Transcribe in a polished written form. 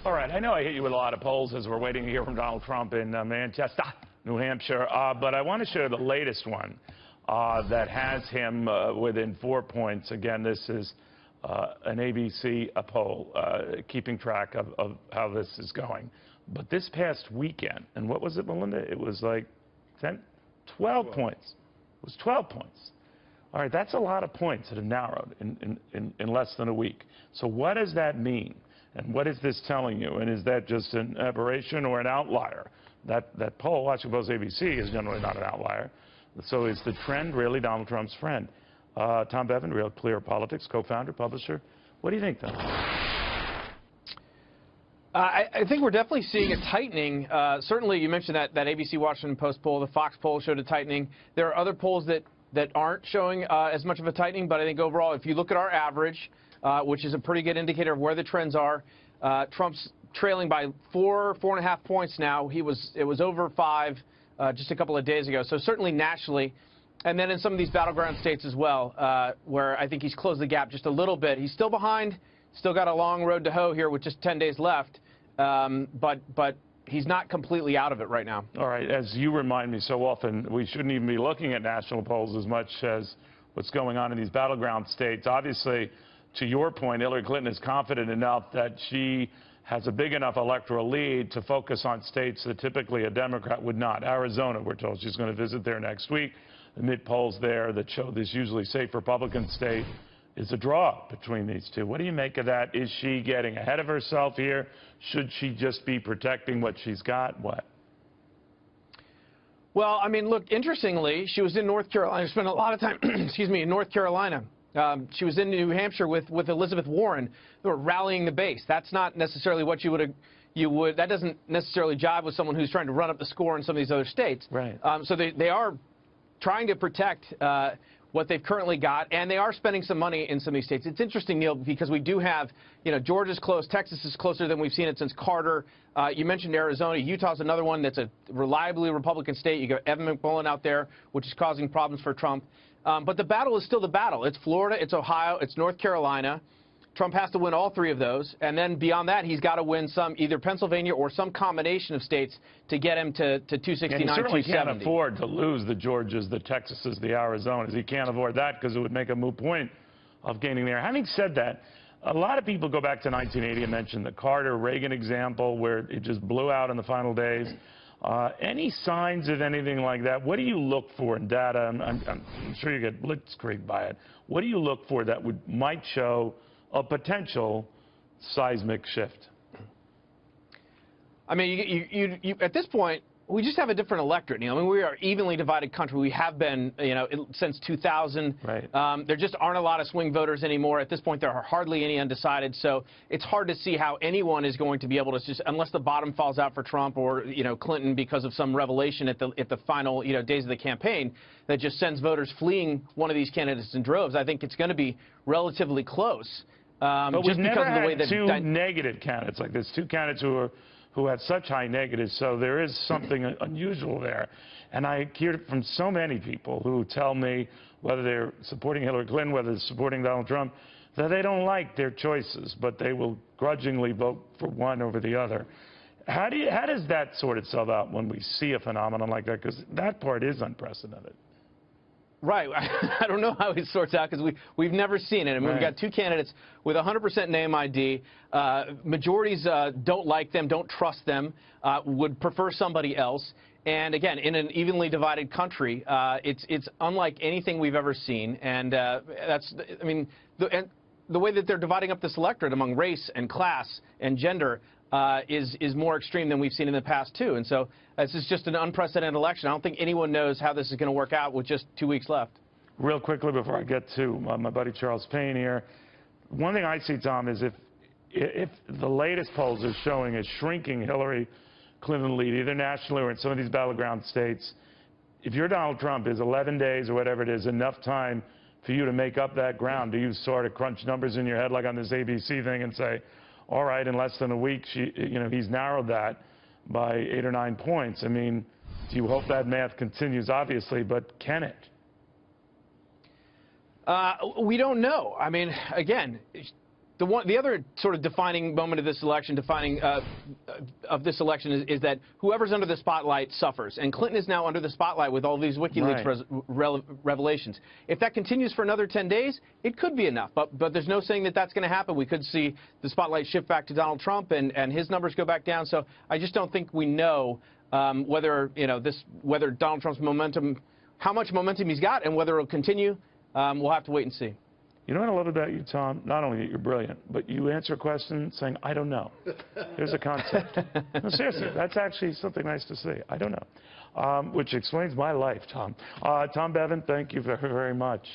All right, I know I hit you with a lot of polls as we're waiting to hear from Donald Trump in Manchester, New Hampshire, but I want to share the latest one that has him within 4 points. Again, this is an ABC poll, keeping track of how this is going. But this past weekend, and what was it, Melinda? It was like 12 points. It was 12 points. All right, that's a lot of points that have narrowed in less than a week. So what does that mean? And what is this telling you? And is that just an aberration or an outlier? That poll, Washington Post ABC, is generally not an outlier. So is the trend really Donald Trump's friend? Tom Bevan, RealClearPolitics, co-founder, publisher. What do you think, Tom? I think we're definitely seeing a tightening. Certainly, you mentioned that ABC Washington Post poll, the Fox poll showed a tightening. There are other polls that aren't showing as much of a tightening, but I think overall, if you look at our average, which is a pretty good indicator of where the trends are, Trump's trailing by 4.5 points now. It was over 5 just a couple of days ago. So certainly nationally, and then in some of these battleground states as well, where I think he's closed the gap just a little bit. He's still behind, still got a long road to hoe here with just 10 days left, but he's not completely out of it right now. All right, as you remind me so often, we shouldn't even be looking at national polls as much as what's going on in these battleground states. Obviously, to your point, Hillary Clinton is confident enough that she has a big enough electoral lead to focus on states that typically a Democrat would not. Arizona, we're told she's going to visit there next week. The mid-polls there that show this usually safe Republican state is a draw between these two. What do you make of that? Is she getting ahead of herself here? Should she just be protecting what she's got? What? Well, I mean, look, interestingly, she was in North Carolina. She spent a lot of time, excuse me, in North Carolina. She was in New Hampshire with Elizabeth Warren. They were rallying the base. That's not necessarily what that doesn't necessarily jive with someone who's trying to run up the score in some of these other states. Right. So they are trying to protect what they've currently got, and they are spending some money in some of these states. It's interesting, Neil, because we do have, Georgia's close, Texas is closer than we've seen it since Carter. You mentioned Arizona. Utah's another one that's a reliably Republican state. You got Evan McMullen out there, which is causing problems for Trump. But the battle is still the battle. It's Florida, it's Ohio, it's North Carolina. Trump has to win all 3 of those. And then beyond that, he's got to win either Pennsylvania or some combination of states to get him to 269, and he certainly 270. can't afford to lose the Georgias, the Texases, the Arizonas. He can't afford that because it would make a moot point of gaining there. Having said that, a lot of people go back to 1980 and mention the Carter-Reagan example where it just blew out in the final days. Any signs of anything like that? What do you look for in data? I'm sure you get blitzkrieg by it. What do you look for that might show a potential seismic shift? I mean, at this point, we just have a different electorate, Neil. I mean, we are an evenly divided country. We have been, since 2000. Right. There just aren't a lot of swing voters anymore. At this point, there are hardly any undecided. So it's hard to see how anyone is going to be able to just, unless the bottom falls out for Trump or, Clinton because of some revelation at the final, days of the campaign that just sends voters fleeing one of these candidates in droves. I think it's going to be relatively close. But we've never had the way that two negative candidates like this, 2 candidates who had such high negatives, so there is something unusual there. And I hear it from so many people who tell me, whether they're supporting Hillary Clinton, whether they're supporting Donald Trump, that they don't like their choices, but they will grudgingly vote for one over the other. How does that sort itself out when we see a phenomenon like that? Because that part is unprecedented. Right. I don't know how it sorts out because we've never seen it. I mean, We've got 2 candidates with 100% name ID. Majorities don't like them, don't trust them, would prefer somebody else. And again, in an evenly divided country, it's unlike anything we've ever seen. And the way that they're dividing up this electorate among race and class and gender is more extreme than we've seen in the past, too. And so this is just an unprecedented election. I don't think anyone knows how this is going to work out with just 2 weeks left. Real quickly before I get to my buddy Charles Payne here, one thing I see, Tom, is if the latest polls are showing a shrinking Hillary Clinton lead, either nationally or in some of these battleground states, if you're Donald Trump, is 11 days or whatever it is enough time for you to make up that ground? Do you sort of crunch numbers in your head like on this ABC thing and say, all right, in less than a week, he's narrowed that by 8 or 9 points? I mean, do you hope that math continues? Obviously, but can it? We don't know. I mean, again, The other sort of defining moment of this election, is that whoever's under the spotlight suffers, and Clinton is now under the spotlight with all these WikiLeaks revelations. If that continues for another 10 days, it could be enough, but there's no saying that that's going to happen. We could see the spotlight shift back to Donald Trump and his numbers go back down. So I just don't think we know whether Donald Trump's momentum, how much momentum he's got, and whether it'll continue. We'll have to wait and see. You know what I love about you, Tom? Not only that you're brilliant, but you answer a question saying, I don't know. Here's a concept. No, seriously, that's actually something nice to see. I don't know, which explains my life, Tom. Tom Bevan, thank you very, very much.